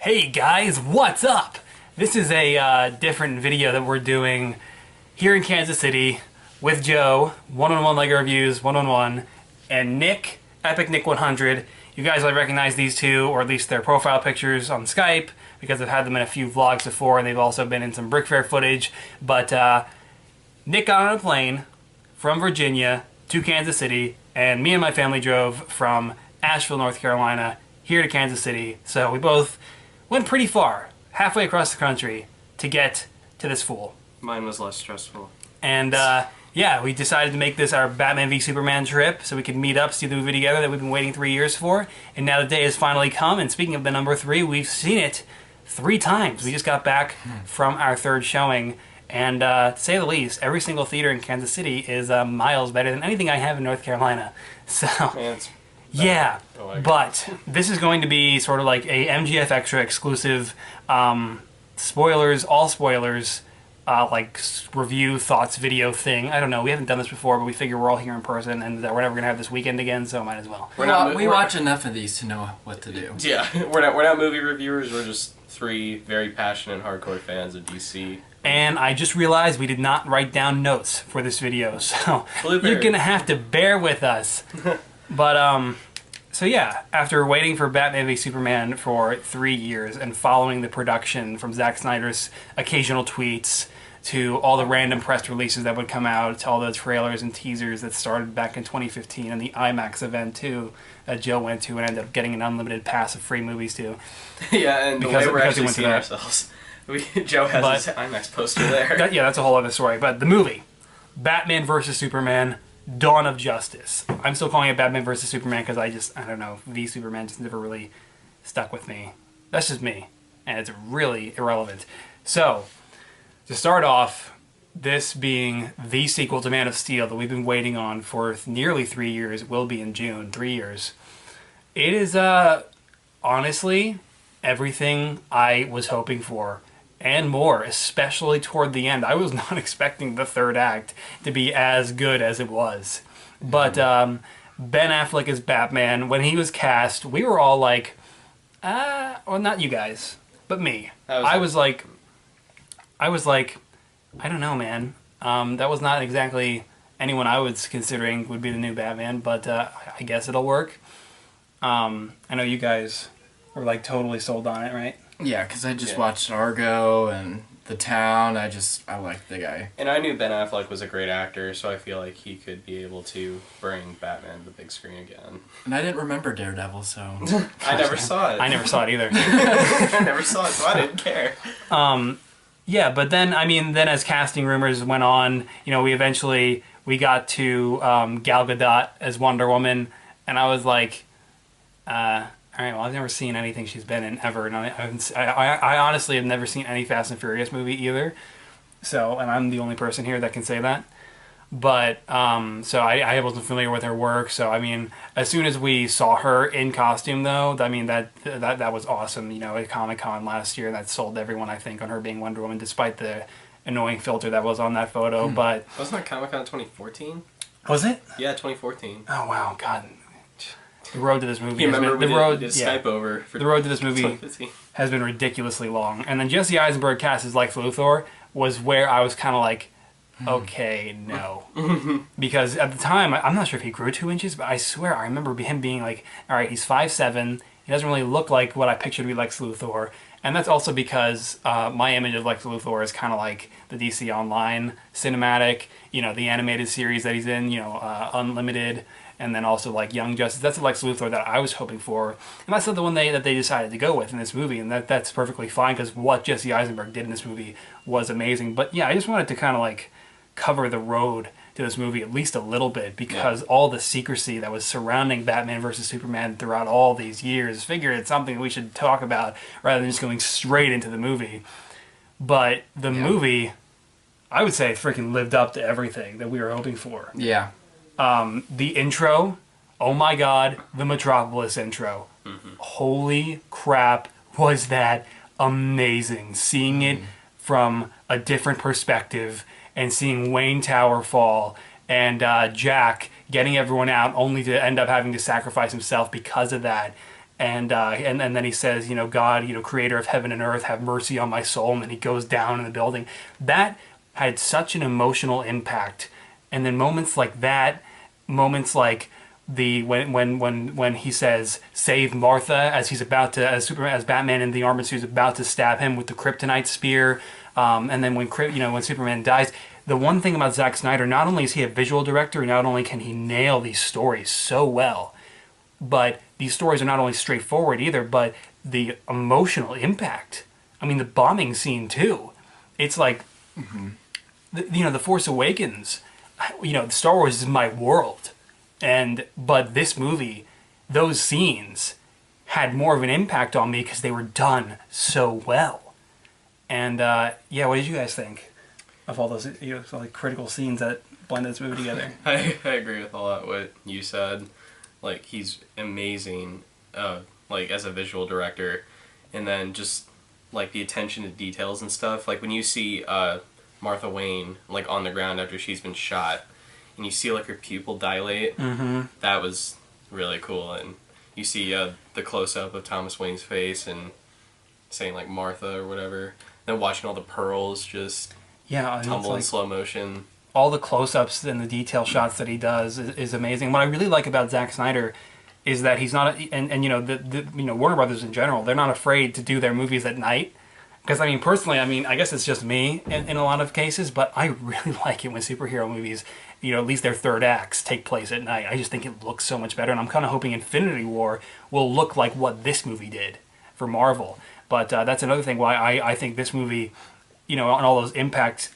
Hey guys, what's up? This is a different video that we're doing here in Kansas City with Joe, one-on-one LEGO reviews, one-on-one, and Nick, Epic Nick 100. You guys might recognize these two, or at least their profile pictures on Skype, because I've had them in a few vlogs before, and they've also been in some Brick Fair footage. But Nick got on a plane from Virginia to Kansas City, and me and my family drove from Asheville, North Carolina, here to Kansas City. So we both went pretty far, halfway across the country, to get to this fool. Mine was less stressful. And yeah, we decided to make this our Batman v Superman trip so we could meet up, see the movie together that we've been waiting 3 years for. And now the day has finally come, and speaking of the number 3, we've seen it 3 times. We just got back from our 3rd showing, and to say the least, every single theater in Kansas City is miles better than anything I have in North Carolina. So, yeah, but this is going to be sort of like a MGF Extra exclusive, spoilers, all spoilers, like review, thoughts, video thing. I don't know, we haven't done this before, but we figure we're all here in person, and we're never going to have this weekend again, so might as well. We watch enough of these to know what to do. Yeah, we're not movie reviewers, we're just 3 very passionate, hardcore fans of DC. And I just realized we did not write down notes for this video, so you're going to have to bear with us. But, so yeah, after waiting for Batman v Superman for 3 years and following the production from Zack Snyder's occasional tweets to all the random press releases that would come out, to all the trailers and teasers that started back in 2015 and the IMAX event too that Joe went to and ended up getting an unlimited pass of free movies to. Yeah, and because, the way we're actually seeing ourselves. Joe has his IMAX poster there. Yeah, that's a whole other story. But the movie, Batman vs. Superman, Dawn of Justice. I'm still calling it Batman vs. Superman because I don't know, v Superman just never really stuck with me. That's just me, and it's really irrelevant. So, to start off, this being the sequel to Man of Steel that we've been waiting on for nearly 3 years, it will be in June, 3 years. It is, honestly, everything I was hoping for. And more, especially toward the end. I was not expecting the 3rd act to be as good as it was. But Ben Affleck as Batman, when he was cast, we were all like, well, not you guys, but me. I was like, I don't know, man. That was not exactly anyone I was considering would be the new Batman, but I guess it'll work. I know you guys were like totally sold on it, right? Yeah, because I just watched Argo and The Town. I liked the guy. And I knew Ben Affleck was a great actor, so I feel like he could be able to bring Batman to the big screen again. And I didn't remember Daredevil, so... I never saw it. I never saw it either. I never saw it, so I didn't care. Yeah, but then, I mean, then as casting rumors went on, you know, we got to Gal Gadot as Wonder Woman, and I was like, all right, well, I've never seen anything she's been in ever, and I honestly have never seen any Fast and Furious movie either. So, and I'm the only person here that can say that. But, so I wasn't familiar with her work. So, I mean, as soon as we saw her in costume, though, I mean, that was awesome. You know, at Comic-Con last year, that sold everyone, I think, on her being Wonder Woman, despite the annoying filter that was on that photo. But wasn't that Comic-Con 2014? Was it? Yeah, 2014. Oh, wow, God. The road to this movie Skype over for the road to this movie has been ridiculously long. And then Jesse Eisenberg cast as Lex Luthor was where I was kind of like, okay, no. Because at the time, I'm not sure if he grew 2 inches, but I swear I remember him being like, all right, he's 5'7", he doesn't really look like what I pictured to be Lex Luthor. And that's also because my image of Lex Luthor is kind of like the DC Online cinematic, you know, the animated series that he's in, you know, Unlimited, and then also like Young Justice. That's the Lex Luthor that I was hoping for, and that's not the one that they decided to go with in this movie, and that's perfectly fine because what Jesse Eisenberg did in this movie was amazing. But yeah, I just wanted to kind of like cover the road to this movie at least a little bit because all the secrecy that was surrounding Batman vs. Superman throughout all these years, figured it's something we should talk about rather than just going straight into the movie. But the movie, I would say, freaking lived up to everything that we were hoping for. Yeah. The intro, oh my god, the Metropolis intro. Holy crap, was that amazing. Seeing it from a different perspective and seeing Wayne Tower fall and Jack getting everyone out only to end up having to sacrifice himself because of that. and then he says, God, creator of heaven and earth, have mercy on my soul, and then he goes down in the building. That had such an emotional impact. And then moments like that, moments like the when he says save Martha as he's about to as Batman in the armored suit is about to stab him with the kryptonite spear, and then when Superman dies. The one thing about Zack Snyder, not only is he a visual director, not only can he nail these stories so well, but these stories are not only straightforward either, but the emotional impact. I mean, the bombing scene too. It's like, the Force Awakens. Star Wars is my world, but this movie, those scenes had more of an impact on me because they were done so well. And what did you guys think of all those like critical scenes that blended this movie together? I agree with a lot what you said. Like, he's amazing, like, as a visual director. And then just, like, the attention to details and stuff. Like, when you see Martha Wayne, like, on the ground after she's been shot, and you see, like, her pupil dilate, that was really cool. And you see the close-up of Thomas Wayne's face and saying, like, Martha or whatever. Then watching all the pearls just tumble in slow motion. All the close-ups and the detail shots that he does is amazing. What I really like about Zack Snyder is that he's not, Warner Brothers in general, they're not afraid to do their movies at night. Because personally, I guess it's just me in a lot of cases, but I really like it when superhero movies, at least their third acts take place at night. I just think it looks so much better, and I'm kind of hoping Infinity War will look like what this movie did for Marvel. But that's another thing why I think this movie, and all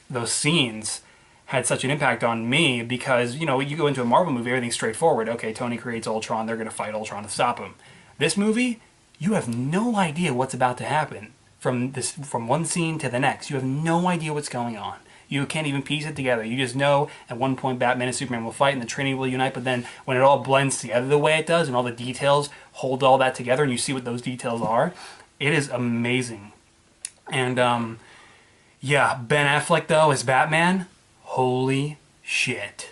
those scenes had such an impact on me because, you go into a Marvel movie, everything's straightforward. Okay, Tony creates Ultron, they're going to fight Ultron to stop him. This movie, you have no idea what's about to happen from one scene to the next. You have no idea what's going on. You can't even piece it together. You just know at one point Batman and Superman will fight and the Trinity will unite, but then when it all blends together the way it does and all the details hold all that together and you see what those details are, it is amazing. And, Ben Affleck, though, as Batman, holy shit.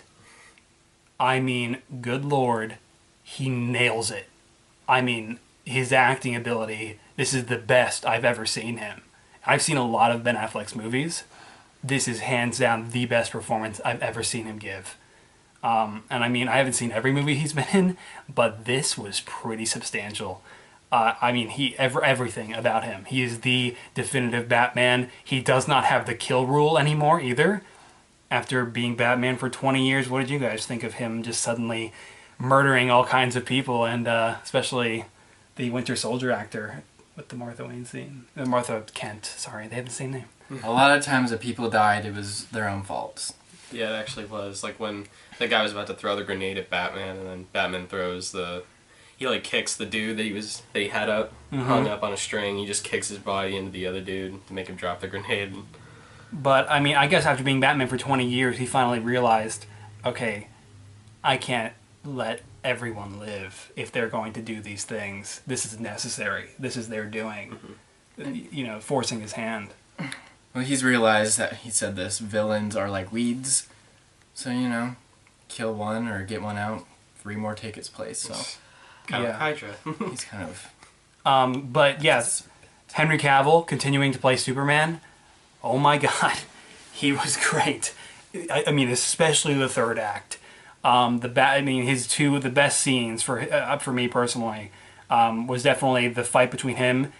Good Lord, he nails it. His acting ability, this is the best I've ever seen him. I've seen a lot of Ben Affleck's movies. This is hands down the best performance I've ever seen him give. I haven't seen every movie he's been in, but this was pretty substantial. Everything about him. He is the definitive Batman. He does not have the kill rule anymore either. After being Batman for 20 years, what did you guys think of him just suddenly murdering all kinds of people, and especially the Winter Soldier actor with the Martha Wayne scene? Martha Kent, sorry, they have the same name. A lot of times that people died, it was their own faults. Yeah, it actually was. Like when the guy was about to throw the grenade at Batman, and then Batman throws he like kicks the dude that he had up, hung up on a string. He just kicks his body into the other dude to make him drop the grenade. But, I guess after being Batman for 20 years, he finally realized, okay, I can't let everyone live if they're going to do these things. This is necessary. This is their doing. Forcing his hand. Well, he's realized that, he said this, villains are like weeds. So, kill one or get one out, 3 more take its place, so... Kind of Hydra. He's kind of... But, yes, Henry Cavill continuing to play Superman... Oh my God, he was great. Especially the third act. His two of the best scenes for me personally was definitely the fight between him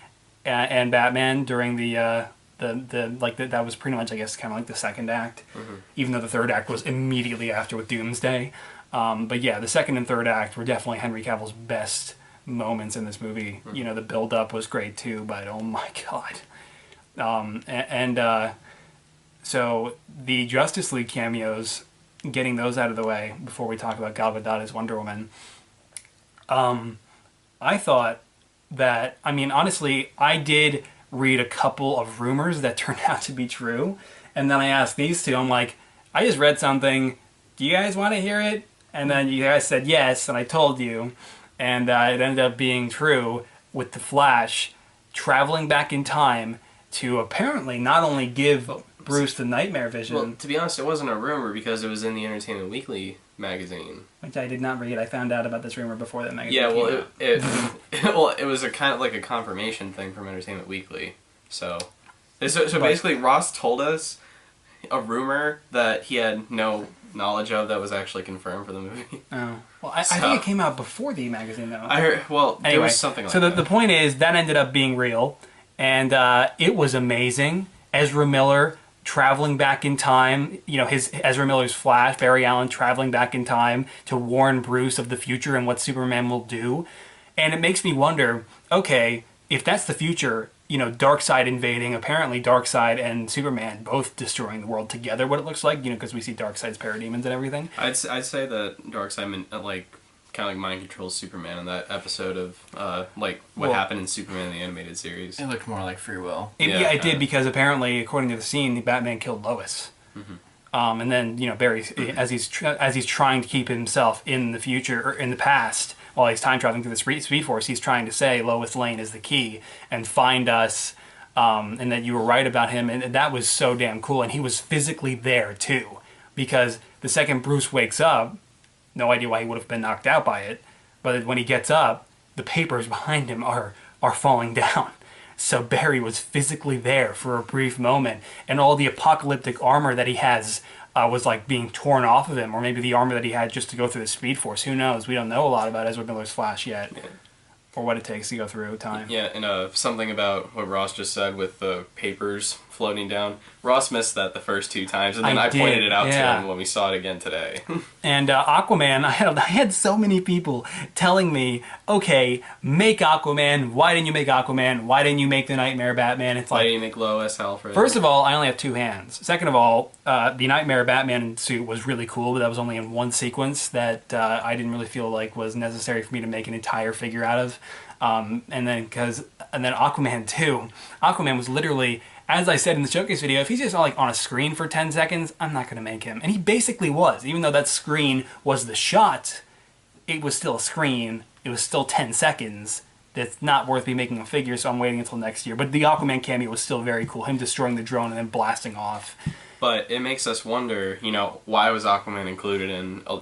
and Batman during that was pretty much, I guess, kind of like the second act. Even though the third act was immediately after with Doomsday. The second and third act were definitely Henry Cavill's best moments in this movie. The build up was great too, but oh my God. So the Justice League cameos, getting those out of the way before we talk about Gal Gadot as Wonder Woman, I thought that, honestly, I did read a couple of rumors that turned out to be true, and then I asked these two, I'm like, I just read something, do you guys want to hear it? And then you guys said yes, and I told you, and it ended up being true with the Flash traveling back in time to apparently not only give Bruce the nightmare vision. Well, to be honest, it wasn't a rumor because it was in the Entertainment Weekly magazine. Which I did not read. I found out about this rumor before that magazine Yeah, well, came out. well, it was a kind of like a confirmation thing from Entertainment Weekly. So basically, Ross told us a rumor that he had no knowledge of that was actually confirmed for the movie. Oh. Well, I think it came out before the magazine, though. I heard, well, there Anyway, was something like so that. the point is, that ended up being real, and it was amazing. Ezra Miller traveling back in time, his Ezra Miller's Flash, Barry Allen traveling back in time to warn Bruce of the future and what Superman will do. And it makes me wonder, okay, if that's the future, Darkseid invading, apparently Darkseid and Superman both destroying the world together, what it looks like, because we see Darkseid's parademons and everything. I'd say that Darkseid kind of mind controls Superman in that episode of what happened in Superman in the animated series. It looked more like free will. It did, because apparently, according to the scene, the Batman killed Lois. And then Barry, as he's trying to keep himself in the future or in the past, while he's time traveling through the Speed Force, he's trying to say Lois Lane is the key and find us, and that you were right about him, and that was so damn cool. And he was physically there too, because the second Bruce wakes up, no idea why he would have been knocked out by it, but when he gets up, the papers behind him are falling down. So Barry was physically there for a brief moment, and all the apocalyptic armor that he has was like being torn off of him, or maybe the armor that he had just to go through the Speed Force. Who knows? We don't know a lot about Ezra Miller's Flash yet, or what it takes to go through time. Yeah, and something about what Ross just said with the papers floating down. Ross missed that the first 2 times, and then I pointed it out to him when we saw it again today. And Aquaman, I had so many people telling me, okay, make Aquaman. Why didn't you make Aquaman? Why didn't you make the Nightmare Batman? It's Why didn't you make Lois, Alfred? First of all, I only have 2 hands. Second of all, the Nightmare Batman suit was really cool, but that was only in one sequence that I didn't really feel like was necessary for me to make an entire figure out of. And then Aquaman too. Aquaman was literally, as I said in the showcase video, if he's just on a screen for 10 seconds, I'm not going to make him. And he basically was. Even though that screen was the shot, it was still a screen. It was still 10 seconds. That's not worth me making a figure, so I'm waiting until next year. But the Aquaman cameo was still very cool. Him destroying the drone and then blasting off. But it makes us wonder, why was Aquaman included in a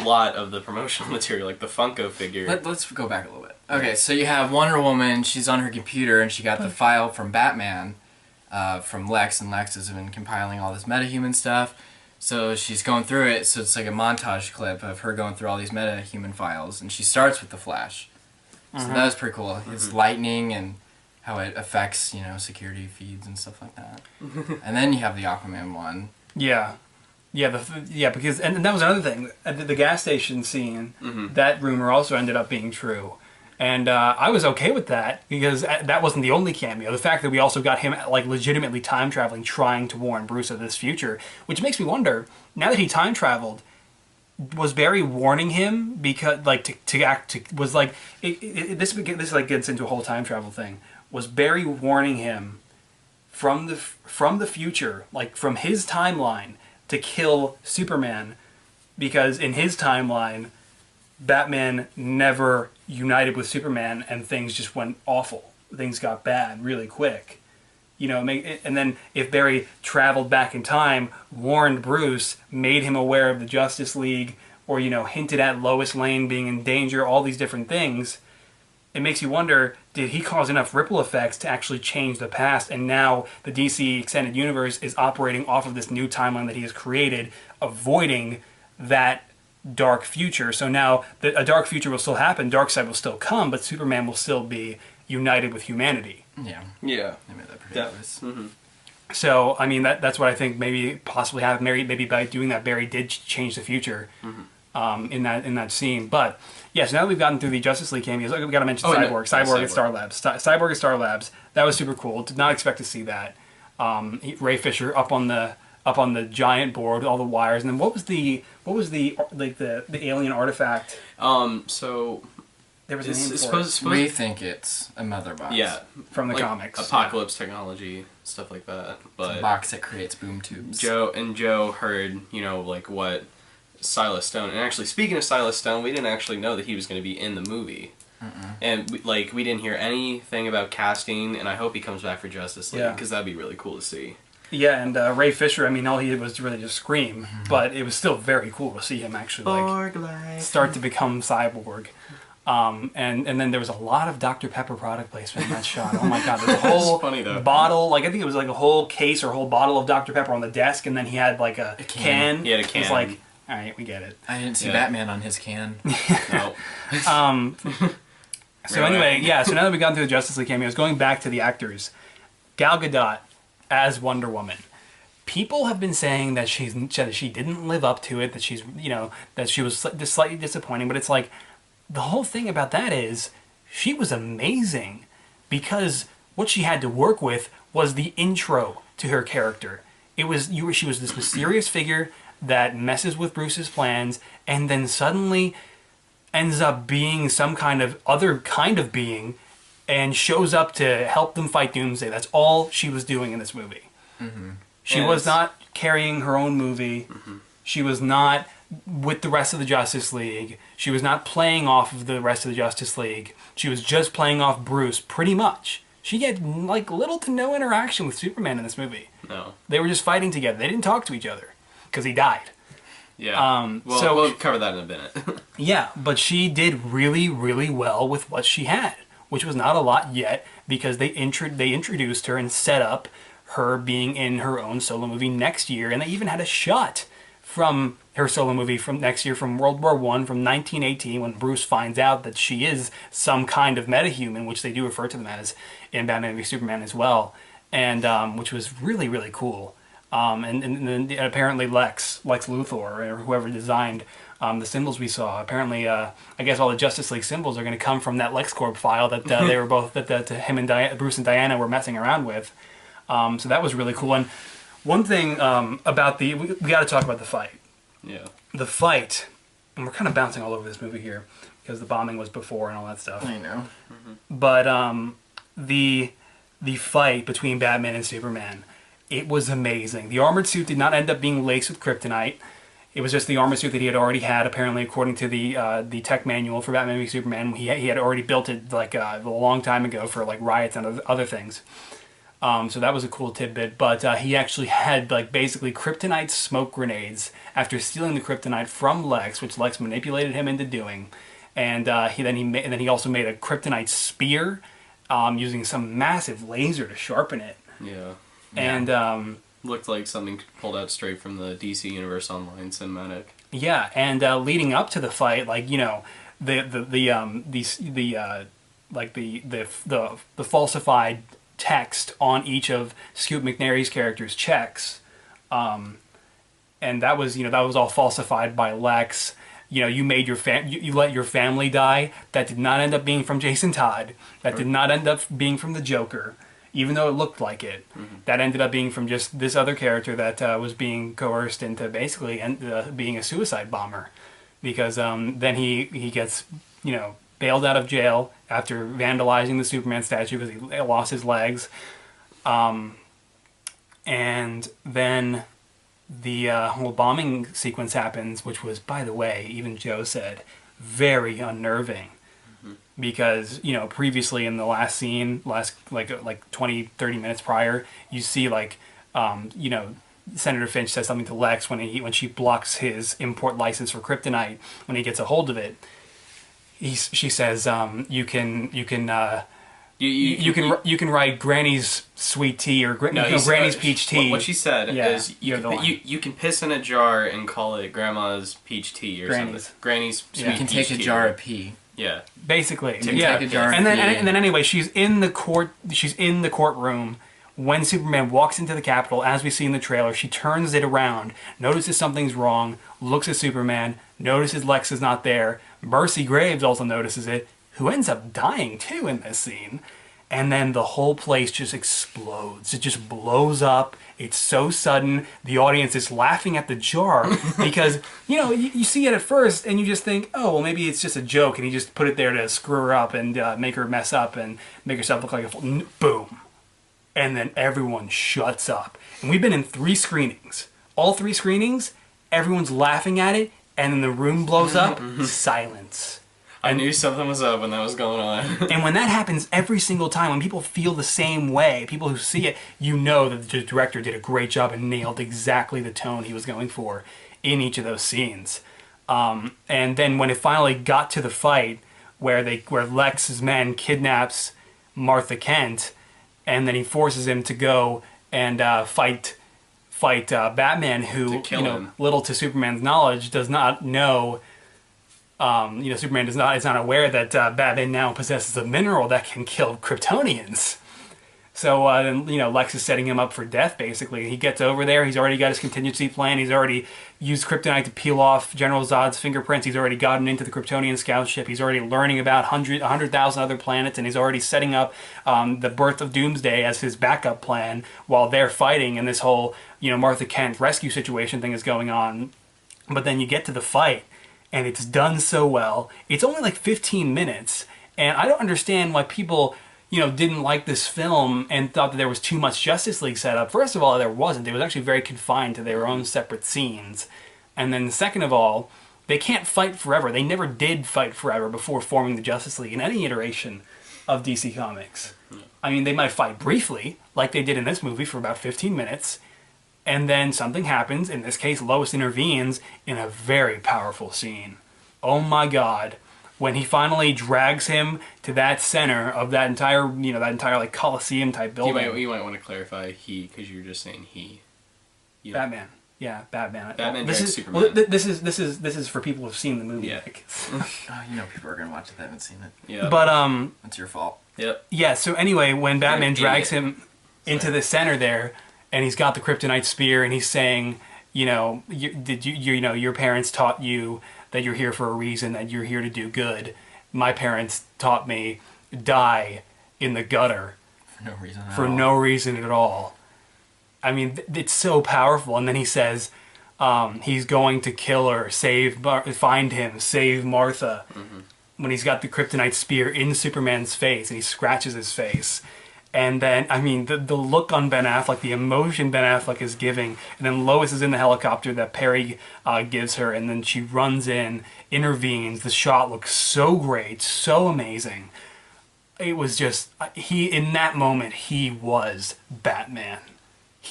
lot of the promotional material, like the Funko figure? Let's go back a little bit. Okay, so you have Wonder Woman. She's on her computer, and she got the file from Batman, from Lex, and Lex has been compiling all this metahuman stuff. So she's going through it, so it's like a montage clip of her going through all these metahuman files, and she starts with the Flash. So that was pretty cool. It's lightning and how it affects, security feeds and stuff like that. And then you have the Aquaman one. Yeah. Because and that was another thing. The gas station scene, that rumor also ended up being true. And I was okay with that, because that wasn't the only cameo. The fact that we also got him legitimately time traveling, trying to warn Bruce of this future, which makes me wonder, now that he time traveled, was Barry warning him because this gets into a whole time travel thing. Was Barry warning him from the future, from his timeline, to kill Superman, because in his timeline, Batman never united with Superman and things just went awful. Things got bad really quick. And then if Barry traveled back in time, warned Bruce, made him aware of the Justice League, or, hinted at Lois Lane being in danger, all these different things, it makes you wonder, did he cause enough ripple effects to actually change the past? And now the DC Extended Universe is operating off of this new timeline that he has created, avoiding that dark future. So now a dark future will still happen, Darkseid will still come, but Superman will still be united with humanity. Yeah. They made that pretty obvious. So, I mean, that's what I think maybe possibly happened. Maybe by doing that, Barry did change the future in that scene. But, yes, now that we've gotten through the Justice League cameos, we've got to mention Cyborg. Cyborg at Star Labs. Cyborg at Star Labs. That was super cool. Did not expect to see that. Ray Fisher up on the giant board with all the wires. And then what was the alien artifact? So there was a name for it. We think it's a mother box. Yeah, from the comics. Apocalypse technology, stuff like that. But it's a box that creates boom tubes. Joe heard, what Silas Stone. And actually, speaking of Silas Stone, we didn't actually know that he was going to be in the movie. And we didn't hear anything about casting, and I hope he comes back for Justice League, because that'd be really cool to see. Yeah, and Ray Fisher, I mean, all he did was really just scream, but it was still very cool to see him actually like start to become cyborg. And then there was a lot of Dr. Pepper product placement in that shot. Oh my god, there's a whole funny, though. bottle, like I think it was like a whole case or a whole bottle of Dr. Pepper on the desk, and then he had like a can. He had a can. It's like, all right, we get it. I didn't see Batman on his can. No. So anyway, yeah, so now that we got into the Justice League cameos, going back to the actors, Gal Gadot as Wonder Woman. People have been saying that she didn't live up to it, that she's, that she was slightly disappointing, but it's like, the whole thing about that is she was amazing because what she had to work with was the intro to her character. She was this mysterious figure that messes with Bruce's plans and then suddenly ends up being some kind of other kind of being and shows up to help them fight Doomsday. That's all she was doing in this movie. Mm-hmm. She was not carrying her own movie. Mm-hmm. She was not with the rest of the Justice League. She was not playing off of the rest of the Justice League. She was just playing off Bruce, pretty much. She had like little to no interaction with Superman in this movie. No. They were just fighting together. They didn't talk to each other because he died. Yeah. So we'll cover that in a minute. Yeah, but she did really, really well with what she had, which was not a lot yet because they introduced her and set up her being in her own solo movie next year, and they even had a shot from her solo movie from next year from World War I from 1918 when Bruce finds out that she is some kind of metahuman, which they do refer to them as in Batman v Superman as well, and which was really, really cool. And then apparently Lex Luthor or whoever designed the symbols we saw, apparently I guess all the Justice League symbols are going to come from that LexCorp file that they were both that him and Bruce and Diana were messing around with. So that was really cool. And one thing about we got to talk about the fight. Yeah. The fight, and we're kind of bouncing all over this movie here because the bombing was before and all that stuff. I know. Mm-hmm. But the fight between Batman and Superman, it was amazing. The armored suit did not end up being laced with kryptonite. It was just the armored suit that he had already had, apparently, according to the tech manual for Batman v Superman. He had already built it like a long time ago for like riots and other things. So that was a cool tidbit, but he actually had like basically kryptonite smoke grenades after stealing the kryptonite from Lex, which Lex manipulated him into doing, and he also made a kryptonite spear using some massive laser to sharpen it. Yeah. And looked like something pulled out straight from the DC Universe Online cinematic. Yeah, and leading up to the fight, like the falsified text on each of Scoot McNairy's characters' checks, and that was all falsified by Lex. You made you let your family die. That did not end up being from Jason Todd. That did not end up being from the Joker, even though it looked like it. Mm-hmm. That ended up being from just this other character that was being coerced into basically being a suicide bomber, because then he gets bailed out of jail after vandalizing the Superman statue because he lost his legs. And then the whole bombing sequence happens, which was, by the way, even Joe said, very unnerving. Mm-hmm. Because, previously in the last scene, like 20, 30 minutes prior, you see Senator Finch says something to Lex when she blocks his import license for kryptonite when he gets a hold of it. She says, you can write Granny's sweet tea or Granny's peach tea. What she said is you can piss in a jar and call it Grandma's peach tea or something. Granny's sweet You can peach take a tea. jar of pee. Yeah. Basically. Take a jar and of then anyway, she's in the courtroom. When Superman walks into the Capitol, as we see in the trailer, she turns it around, notices something's wrong, looks at Superman, notices Lex is not there. Mercy Graves also notices it, who ends up dying too in this scene. And then the whole place just explodes. It just blows up. It's so sudden. The audience is laughing at the jar because, you see it at first and you just think, oh, well, maybe it's just a joke and he just put it there to screw her up and make her mess up and make herself look like a fool. Boom. And then everyone shuts up. And we've been in 3 screenings. All 3 screenings, everyone's laughing at it, and then the room blows up, silence. I knew something was up when that was going on. And when that happens every single time, when people feel the same way, people who see it, you know that the director did a great job and nailed exactly the tone he was going for in each of those scenes. And then when it finally got to the fight where Lex's men kidnaps Martha Kent, and then he forces him to go and fight Batman, who, kill him. little to Superman's knowledge, does not know. Superman is not aware that Batman now possesses a mineral that can kill Kryptonians. So Lex is setting him up for death. Basically, he gets over there. He's already got his contingency plan. He's already used kryptonite to peel off General Zod's fingerprints. He's already gotten into the Kryptonian scout ship. He's already learning about 100,000 other planets, and he's already setting up the birth of Doomsday as his backup plan while they're fighting. And this whole Martha Kent rescue situation thing is going on. But then you get to the fight, and it's done so well. It's only like 15 minutes, and I don't understand why people didn't like this film and thought that there was too much Justice League set up. First of all, there wasn't. It was actually very confined to their own separate scenes. And then second of all, they can't fight forever. They never did fight forever before forming the Justice League in any iteration of DC Comics. I mean, they might fight briefly, like they did in this movie for about 15 minutes, and then something happens. In this case, Lois intervenes in a very powerful scene. Oh my God. When he finally drags him to that center of that entire like Coliseum type building. You might want to clarify he, because you were just saying he. Batman. Yeah, Batman. Batman drags Superman. Well, this is for people who've seen the movie. Yeah. People are gonna watch it. They haven't seen it. Yeah. But That's your fault. Yep. Yeah. So anyway, when Batman You're an drags him into the center there, and he's got the kryptonite spear, and he's saying, your parents taught you that you're here for a reason, that you're here to do good. My parents taught me, die in the gutter. For no reason at all. I mean, it's so powerful. And then he says he's going to kill her, find him, save Martha. Mm-hmm. When he's got the kryptonite spear in Superman's face, and he scratches his face. And then, I mean, the look on Ben Affleck, the emotion Ben Affleck is giving, and then Lois is in the helicopter that Perry gives her, and then she runs in, intervenes. The shot looks so great, so amazing. It was just, in that moment, he was Batman.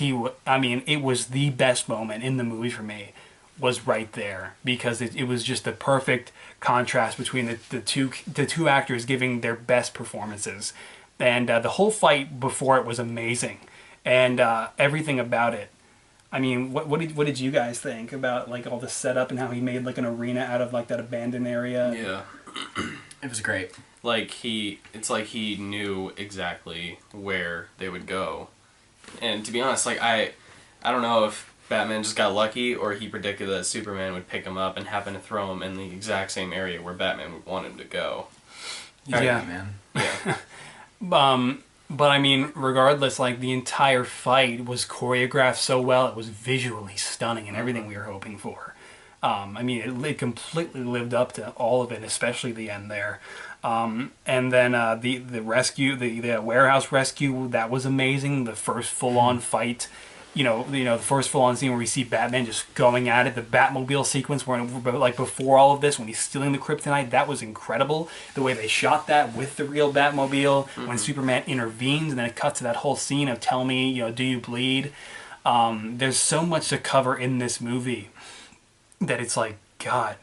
It was the best moment in the movie for me, was right there, because it was just the perfect contrast between the two actors giving their best performances. And the whole fight before it was amazing, and everything about it. I mean, what did you guys think about like all the setup and how he made like an arena out of like that abandoned area? Yeah, it was great. It's like he knew exactly where they would go, and to be honest, like I don't know if Batman just got lucky or he predicted that Superman would pick him up and happen to throw him in the exact same area where Batman would want him to go. Yeah, man. Yeah. But I mean, regardless, like the entire fight was choreographed so well. It was visually stunning and everything we were hoping for. I mean, it completely lived up to all of it, especially the end there. And then the rescue, the warehouse rescue, that was amazing. The first full-on fight. The first full-on scene where we see Batman just going at it, the Batmobile sequence where, like, before all of this, when he's stealing the kryptonite, that was incredible. The way they shot that with the real Batmobile, when Superman intervenes, and then it cuts to that whole scene of "Tell me, do you bleed?" There's so much to cover in this movie that it's like, God.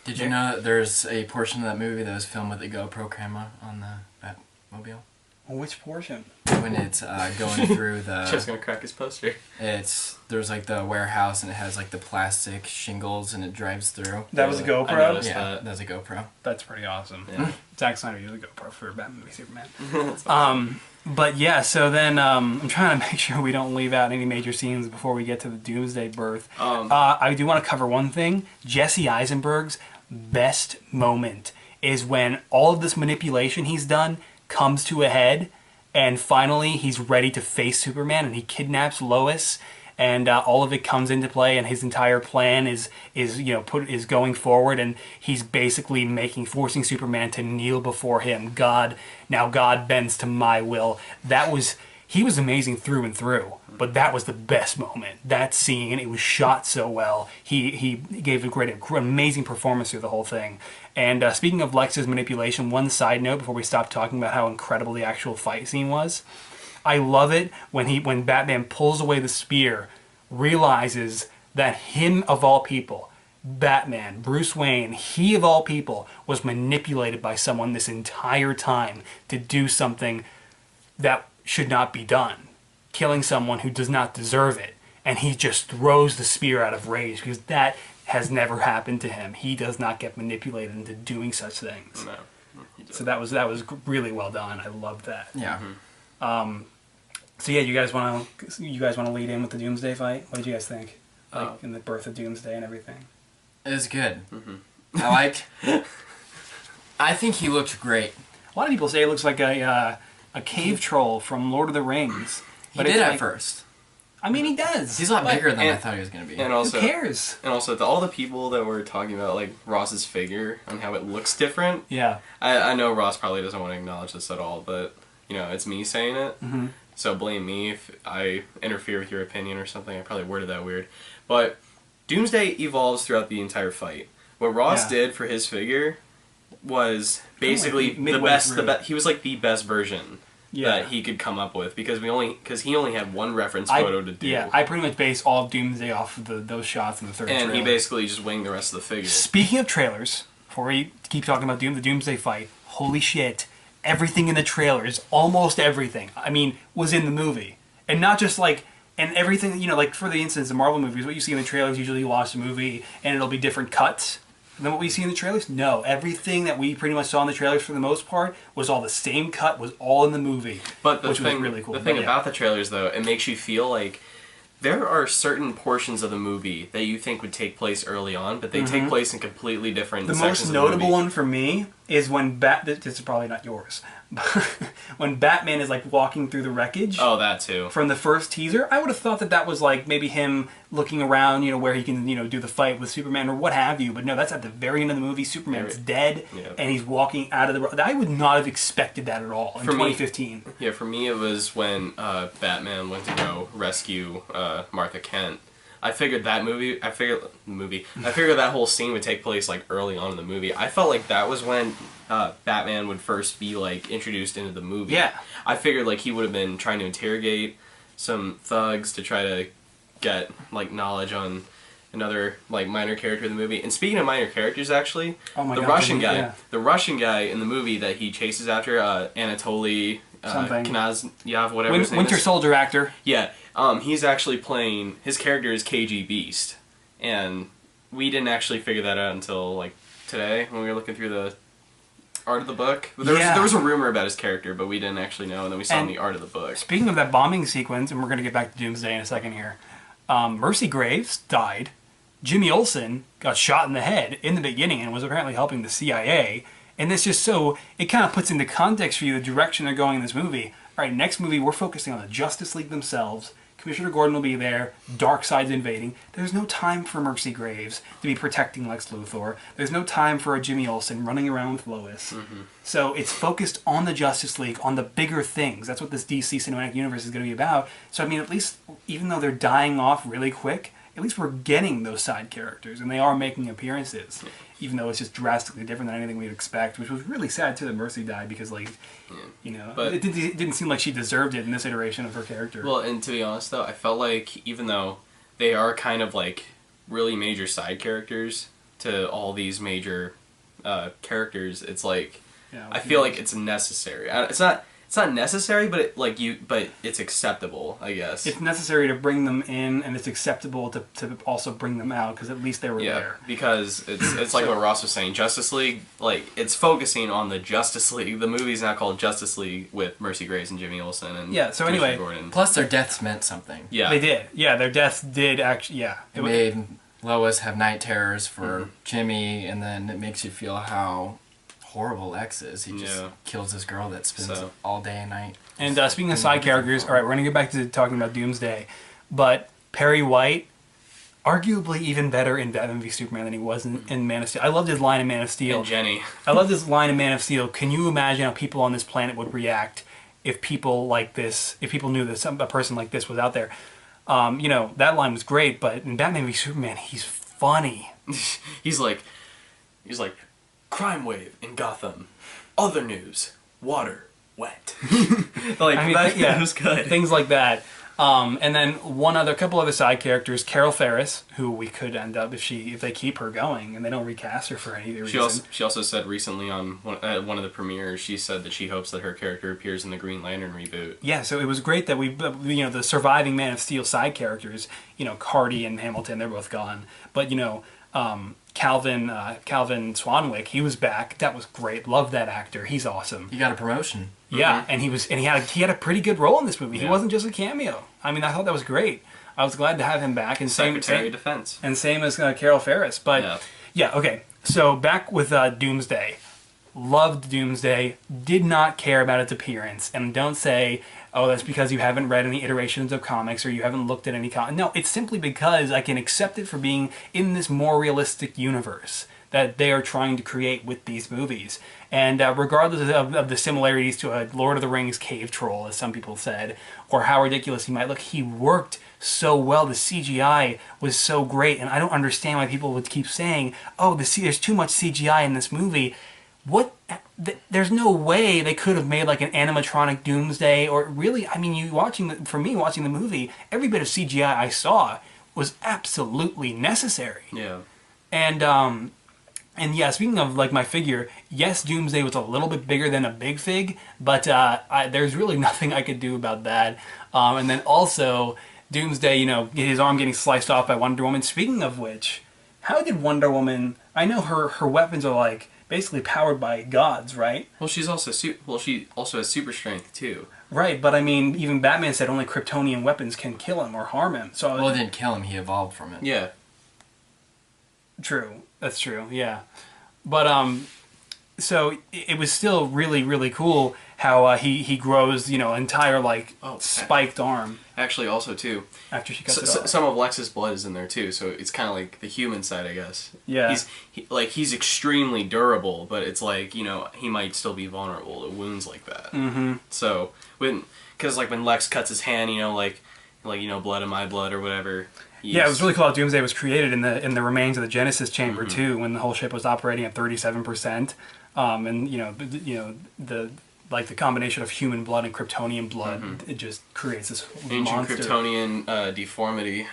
Did you know that there's a portion of that movie that was filmed with a GoPro camera on the Batmobile? Which portion? When it's going through the... Just gonna crack his poster. There's like the warehouse, and it has like the plastic shingles, and it drives through. That was a GoPro? I noticed Yeah, that's a GoPro. That's pretty awesome. Yeah. Zack Snyder used a GoPro for Batman v Superman. But yeah, so then I'm trying to make sure we don't leave out any major scenes before we get to the Doomsday birth. I do want to cover one thing. Jesse Eisenberg's best moment is when all of this manipulation he's done comes to a head, and finally he's ready to face Superman, and he kidnaps Lois, and all of it comes into play, and his entire plan is going forward, and he's basically forcing Superman to kneel before him. God bends to my will. That was he was amazing through and through. But that was the best moment. That scene, it was shot so well. He gave a amazing performance through the whole thing. And speaking of Lex's manipulation, one side note before we stop talking about how incredible the actual fight scene was. I love it when Batman pulls away the spear, realizes that him of all people, Batman, Bruce Wayne, he of all people was manipulated by someone this entire time to do something that should not be done. Killing someone who does not deserve it. And he just throws the spear out of rage because that has never happened to him. He does not get manipulated into doing such things. No. So that was really well done. I loved that. Yeah. So yeah, you guys want to lead in with the Doomsday fight? What did you guys think? Like in the birth of Doomsday and everything. It was good. I think he looked great. A lot of people say it looks like a cave troll from Lord of the Rings. He did at first. I mean, he does. He's a lot bigger than I thought he was going to be. And also, who cares? And also, to all the people that were talking about like Ross's figure and how it looks different. Yeah. I know Ross probably doesn't want to acknowledge this at all, but you know, it's me saying it. Mm-hmm. So blame me if I interfere with your opinion or something. I probably worded that weird. But Doomsday evolves throughout the entire fight. What Ross did for his figure was basically the best. He was like the best version that he could come up with because he only had one reference photo to do. Yeah, I pretty much base all of Doomsday off of those shots in the third trailer. And he basically just winged the rest of the figure. Speaking of trailers, before we keep talking about the Doomsday fight, holy shit, everything in the trailers, almost everything, I mean, was in the movie. And not just like, and everything, you know, like for the instance of Marvel movies, what you see in the trailers, usually you watch the movie and it'll be different cuts than what we see in the trailers. No, everything that we pretty much saw in the trailers for the most part was all the same cut, was all in the movie, but which was really cool. The thing about the trailers, though, it makes you feel like there are certain portions of the movie that you think would take place early on, but they take place in completely different sections most of the notable movie. one for me is when this is probably not yours, when Batman is like walking through the wreckage. Oh, that too. From the first teaser, I would have thought that was like maybe him looking around, you know, where he can, you know, do the fight with Superman or what have you. But no, that's at the very end of the movie. Superman's dead, and he's walking out of the. I would not have expected that at all in 2015. Yeah, for me, it was when Batman went to go rescue Martha Kent. I figured that whole scene would take place like early on in the movie. I felt like that was when Batman would first be like introduced into the movie. Yeah. I figured like he would have been trying to interrogate some thugs to try to get like knowledge on another like minor character in the movie. And speaking of minor characters, actually, the Russian guy in the movie that he chases after, Anatoly Knazyav, whatever his name Winter is. Soldier actor. Yeah. He's actually playing, his character is KG Beast, and we didn't actually figure that out until like today when we were looking through the art of the book. There was a rumor about his character, but we didn't actually know, and then we saw in the art of the book. Speaking of that bombing sequence, and we're going to get back to Doomsday in a second here, Mercy Graves died. Jimmy Olsen got shot in the head in the beginning and was apparently helping the CIA, and this just it kind of puts into context for you the direction they're going in this movie. All right, next movie, we're focusing on the Justice League themselves. Commissioner Gordon will be there. Darkseid's invading. There's no time for Mercy Graves to be protecting Lex Luthor. There's no time for a Jimmy Olsen running around with Lois. Mm-hmm. So it's focused on the Justice League, on the bigger things. That's what this DC Cinematic Universe is going to be about. So, I mean, at least, even though they're dying off really quick, at least we're getting those side characters, and they are making appearances, even though it's just drastically different than anything we'd expect, which was really sad, too, that Mercy died, because, like, you know, but it didn't seem like she deserved it in this iteration of her character. Well, and to be honest, though, I felt like, even though they are kind of, like, really major side characters to all these major characters, it's like, I feel like it's necessary. It's not necessary, but it's acceptable, I guess. It's necessary to bring them in, and it's acceptable to also bring them out, because at least they were there. Because it's like what Ross was saying. Justice League, like, it's focusing on the Justice League. The movie's now called Justice League with Mercy Graves and Jimmy Olsen and so anyway, Gordon. Plus their deaths meant something. Yeah. They did. Yeah, their deaths did actually, It made Lois have night terrors for Jimmy, and then it makes you feel how horrible Lex is. He just kills this girl that spends all day and night. And speaking of side characters, all right, we're going to get back to talking about Doomsday, but Perry White, arguably even better in Batman v Superman than he was in Man of Steel. I loved his line in Man of Steel. And Jenny. I loved his line in Man of Steel. Can you imagine how people on this planet would react if people like this, if people knew that a person like this was out there. You know, that line was great, but in Batman v Superman, he's funny. he's like crime wave in Gotham. Other news: water wet. Like I mean, that was good. Things like that. And then couple other side characters, Carol Ferris, who we could end up if they keep her going and they don't recast her for any reason. She also said recently on one of the premieres, she said that she hopes that her character appears in the Green Lantern reboot. Yeah, so it was great that the surviving Man of Steel side characters, Cardy and Hamilton, they're both gone, but Calvin Swanwick, he was back. That was great. Love that actor. He's awesome. He got a promotion. Yeah, and he had a pretty good role in this movie. Yeah. He wasn't just a cameo. I mean, I thought that was great. I was glad to have him back. And Secretary of Defense. And same as Carol Ferris. But yeah, okay. So back with Doomsday. Loved Doomsday. Did not care about its appearance. And don't say, oh, that's because you haven't read any iterations of comics or you haven't looked at any comics. No, it's simply because I can accept it for being in this more realistic universe that they are trying to create with these movies. And regardless of the similarities to a Lord of the Rings cave troll, as some people said, or how ridiculous he might look, he worked so well. The CGI was so great, and I don't understand why people would keep saying, oh, there's too much CGI in this movie. There's no way they could have made like an animatronic Doomsday, or really, I mean, watching the movie, every bit of CGI I saw was absolutely necessary. Yeah. And yeah, speaking of like my figure, yes, Doomsday was a little bit bigger than a big fig, but there's really nothing I could do about that. And then also, Doomsday, his arm getting sliced off by Wonder Woman. Speaking of which, how did Wonder Woman? I know her weapons are like basically powered by gods, right? Well, she also has super strength too. Right, but I mean, even Batman said only Kryptonian weapons can kill him or harm him. So Well, it didn't kill him. He evolved from it. Yeah. True. That's true. Yeah, but so it was still really, really cool how he grows, entire spiked arm. Actually, also too, after she cuts it off. Some of Lex's blood is in there too, so it's kind of like the human side, I guess. Yeah. He's extremely durable, but it's like he might still be vulnerable to wounds like that. Mm-hmm. So because when Lex cuts his hand, blood in my blood or whatever. Yeah, it was really cool how Doomsday was created in the remains of the Genesis chamber too, when the whole ship was operating at 37%, and the combination of human blood and Kryptonian blood, it just creates this ancient monster. Kryptonian deformity.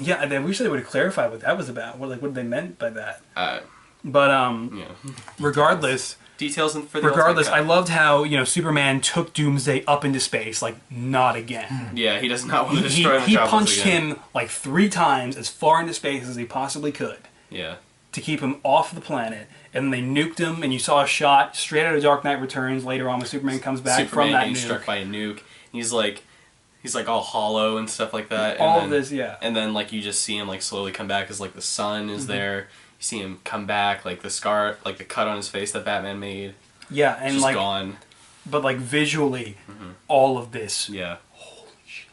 Yeah, I wish they would have clarified what that was about. What they meant by that. Regardless. Details for the Regardless, I loved how Superman took Doomsday up into space, like not again. Yeah, he does not want to destroy He punched him like 3 times as far into space as he possibly could. Yeah. To keep him off the planet, and they nuked him, and you saw a shot straight out of Dark Knight Returns later on when Superman comes back from that nuke. Struck by a nuke. He's like all hollow and stuff like that. And then, and then you just see him slowly come back as the sun is there. You see him come back, the scar, the cut on his face that Batman made. Yeah, and just gone. But visually, all of this. Yeah. Holy shit.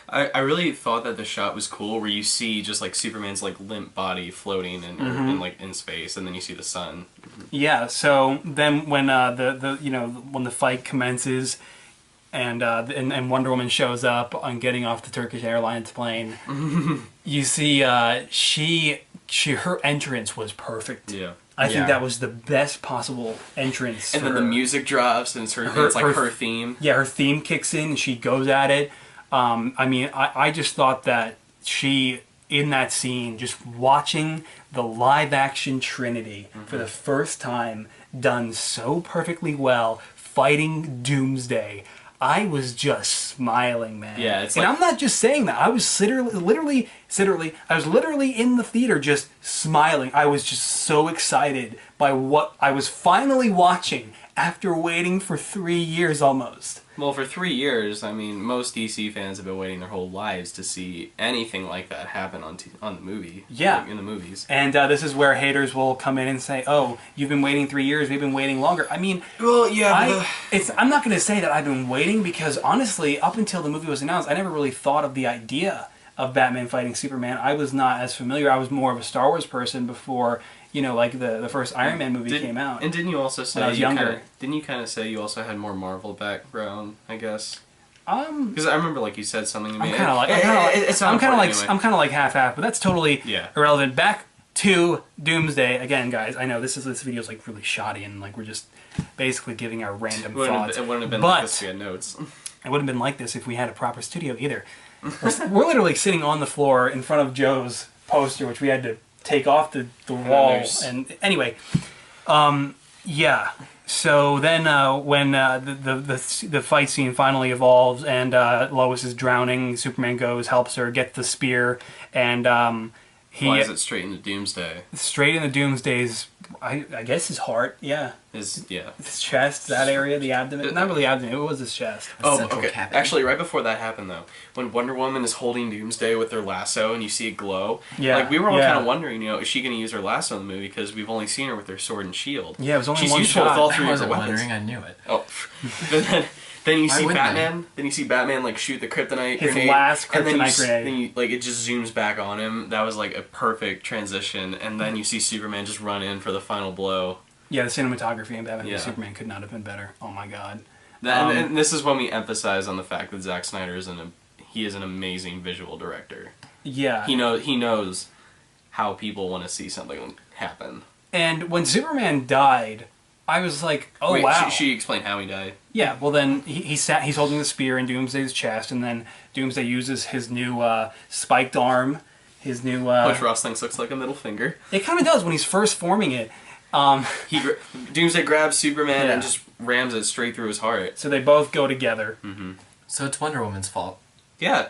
I really thought that the shot was cool, where you see just Superman's limp body floating in space, and then you see the sun. Yeah. So then when when the fight commences, and Wonder Woman shows up on getting off the Turkish Airlines plane, you see her entrance was perfect. Yeah. I think that was the best possible entrance. And then the music drops, and it's her theme. Yeah, her theme kicks in, and she goes at it. I just thought that she, in that scene, just watching the live-action Trinity for the first time, done so perfectly well, fighting Doomsday, I was just smiling, man. Yeah, and I'm not just saying that. I was literally in the theater just smiling. I was just so excited by what I was finally watching after waiting for 3 years almost. Well, for 3 years, most DC fans have been waiting their whole lives to see anything like that happen on the movie. Yeah. In the movies. And this is where haters will come in and say, oh, you've been waiting 3 years, we've been waiting longer. Well, yeah. I'm not going to say that I've been waiting, because honestly, up until the movie was announced, I never really thought of the idea of Batman fighting Superman. I was not as familiar. I was more of a Star Wars person before, you know, like the first Iron Man movie came out. And didn't you also say I was younger. Didn't you kind of say you also had more Marvel background? I guess. Um, Because I remember like you said something to me. I'm kind of like half-half, but that's totally irrelevant. Back to Doomsday again, guys. I know this video is like really shoddy, and like we're just basically giving our random thoughts. It wouldn't have been like this if we had notes. It wouldn't have been like this if we had a proper studio either. We're literally sitting on the floor in front of Joe's poster, which we had to take off the wall. And anyway, yeah. So then when the fight scene finally evolves and Lois is drowning, Superman goes, helps her, gets the spear, and flies it straight into Doomsday. Straight into Doomsday's, I guess his heart, his chest, that area, the abdomen. Not really abdomen, it was his chest. Okay. Actually, right before that happened, though, when Wonder Woman is holding Doomsday with her lasso and you see it glow, like we were all kind of wondering, you know, is she going to use her lasso in the movie? Because we've only seen her with her sword and shield. Yeah, it was only She's one useful shot. with all three I of her wasn't weapons. wondering, I knew it. Oh, then you see Batman. Then you see Batman like shoot the kryptonite his grenade. last kryptonite grenade. Then grenade. like it just zooms back on him. That was like a perfect transition. And then you see Superman just run in for the final blow. Yeah, the cinematography in Batman v Superman could not have been better. Oh my god. And this is when we emphasize on the fact that Zack Snyder is an amazing visual director. Yeah. He knows how people want to see something happen. And when Superman died, I was like, oh Wait, wow. She explained how he died. Yeah, well then he's holding the spear in Doomsday's chest, and then Doomsday uses his new spiked arm, his new which Ross thinks looks like a middle finger. It kind of does when he's first forming it. Doomsday grabs Superman and just rams it straight through his heart. So they both go together. Mm-hmm. So it's Wonder Woman's fault. Yeah.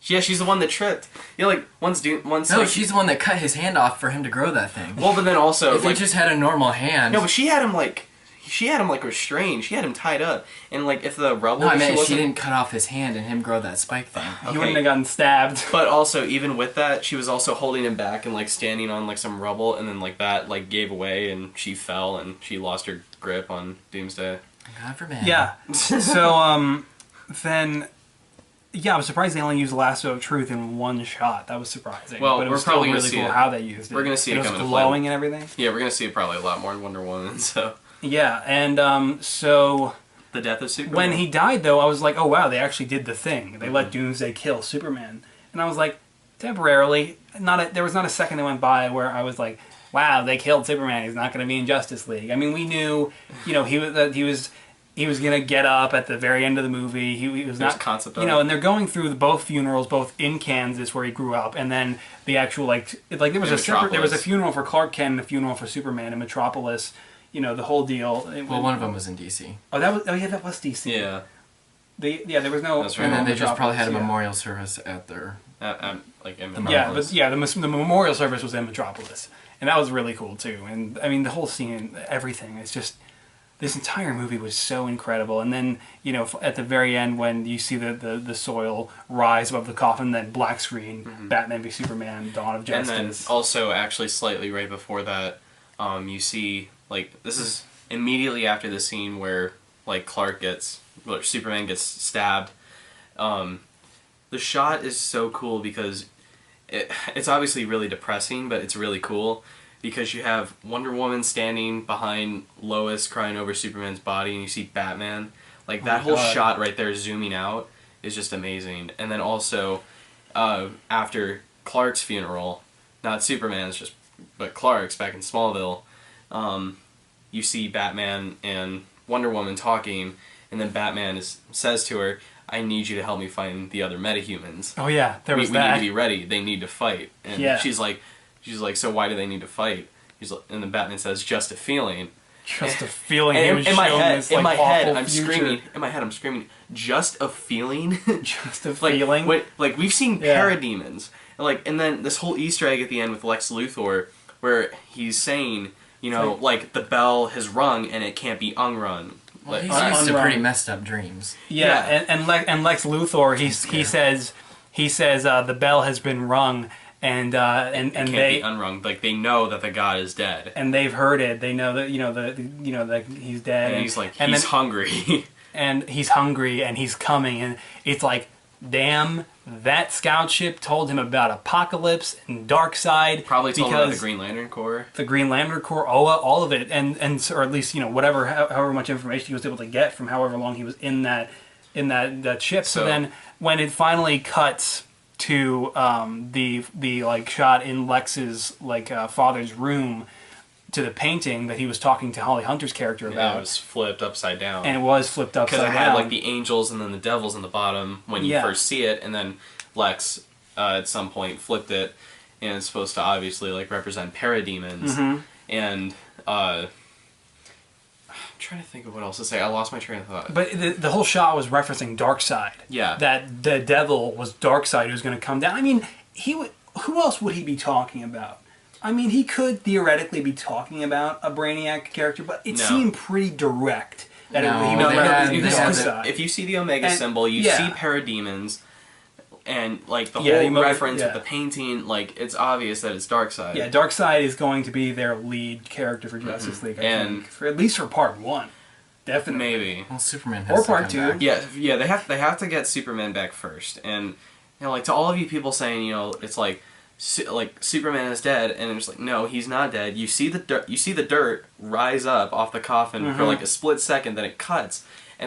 Yeah, she's the one that tripped. You know, like, No, like, she's the one that cut his hand off for him to grow that thing. Well, but then also... If he just had a normal hand... No, but she had him, like, restrained. She had him tied up. And, like, if the rubble... No, I meant she didn't cut off his hand and him grow that spike thing. Okay. He wouldn't have gotten stabbed. But also, even with that, she was also holding him back and, like, standing on, like, some rubble. And then, like, that, like, gave away and she fell and she lost her grip on Doomsday. God forbid. Yeah. So, then... Yeah, I was surprised they only used Lasso of Truth in one shot. That was surprising. Well, but it we're was probably still going to really see cool it. how they used it. We're going to see it coming to to glowing play. and everything. Yeah, we're going to see it probably a lot more in Wonder Woman, so... Yeah, and so... The death of Superman. When he died, though, I was like, oh wow, they actually did the thing. They let Doomsday kill Superman. And I was like, temporarily, there was not a second that went by where I was like, wow, they killed Superman. He's not going to be in Justice League. I mean, we knew, you know, he was going to get up at the very end of the movie. He was not, concept you know, and they're going through both funerals, both in Kansas where he grew up, and then the actual there was a funeral for Clark Kent and a funeral for Superman in Metropolis. You know, the whole deal. Well, one of them was in D.C. That was D.C. Yeah. There was no. That's right. And then they just probably had a memorial service at their... in Metropolis. The memorial service was in Metropolis. And that was really cool, too. And, I mean, the whole scene, everything, it's just... This entire movie was so incredible. And then, you know, at the very end when you see the soil rise above the coffin, then black screen, Batman v Superman, Dawn of Justice. And then also, actually, slightly right before that, you see... Like, this is immediately after the scene where, like, Superman gets stabbed. The shot is so cool because it's obviously really depressing, but it's really cool because you have Wonder Woman standing behind Lois crying over Superman's body, and you see Batman. Like, that whole shot right there zooming out is just amazing. And then also, after Clark's funeral, not Superman's, but Clark's back in Smallville, you see Batman and Wonder Woman talking, and then Batman says to her, I need you to help me find the other metahumans. Oh yeah, we need to be ready. They need to fight. And she's like, so why do they need to fight? And then Batman says, just a feeling. Just a feeling. And in my head, I'm screaming, just a feeling? Just a feeling? Like, we've seen parademons. And then this whole Easter egg at the end with Lex Luthor, where he's saying... You know, like the bell has rung and it can't be unrung. Well, he's used to pretty messed up dreams. Yeah. And Lex Luthor, he says the bell has been rung and it can't be unrung. Like, they know that the god is dead. And they've heard it. They know that that he's dead. And he's like, he's hungry. And he's hungry and he's coming, and it's like damn, that scout ship told him about Apocalypse and Darkseid. Probably told him about the Green Lantern Corps. The Green Lantern Corps, all of it, and or at least whatever, however much information he was able to get from however long he was in that ship. So then, when it finally cuts to the like shot in Lex's like father's room, to the painting that he was talking to Holly Hunter's character about. Yeah, it was flipped upside down. And it was flipped upside down. Because it had like the angels and then the devils in the bottom when you first see it, and then Lex at some point flipped it, and it's supposed to obviously like represent parademons. And I'm trying to think of what else to say. I lost my train of thought. But the whole shot was referencing Darkseid. Yeah. That the devil was Darkseid who's going to come down. I mean, who else would he be talking about? I mean, he could theoretically be talking about a Brainiac character, but it seemed pretty direct that he was representing Darkseid. If you see the Omega symbol, you see parademons, and like the whole reference with the painting, like it's obvious that it's Darkseid. Yeah, Darkseid is going to be their lead character for Justice League, I think, at least for part 1. Definitely. Maybe. Well, Superman has or part 2. Back. Yeah, they have to get Superman back first, and like to all of you people saying, it's like Superman is dead, and it's like, no, he's not dead. You see the dirt rise up off the coffin for like a split second, then it cuts,